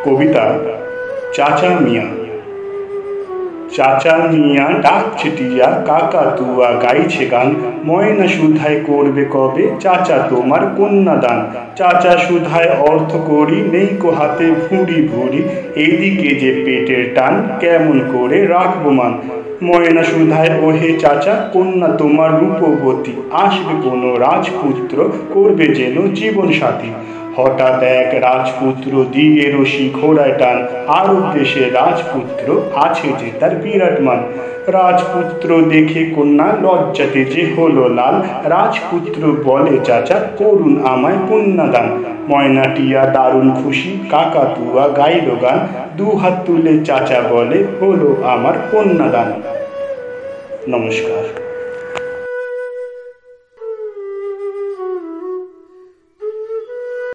কবিতা চাচা মিয়া। চাচা মিয়া ডাক ছিটিয়া কাকাতুয়া গাইছে গান, ময়না সুধায় করবে কবে চাচা তোমার কন্যাদান। চাচা সুধায় অর্থ করি নেই কো হাতে ভুঁড়ি ভুঁড়ি, এইদিকে যে পেটের টান কেমন করে রাখবো মান। ময়না সুধায় ওহে চাচা কন্যা তোমার রূপবতী, আসবে কোনো রাজপুত্র করবে যেন জীবন সাথী। হঠাৎ এক রাজপুত্র দিয়ে রশি ঘোড়ায় টান, আরব দেশে রাজপুত্র আছে যে তার বিরাট মান। রাজপুত্র দেখে কন্যা লজ্জাতে যে হলো লাল, রাজপুত্র বলে চাচা করুন আমায় কন্যাদান। ময়নাটিয়া দারুণ খুশি কাকাতুয়া গাইল গান, দুহাত তুলে চাচা বলে হলো আমার কন্যাদান। নমস্কার।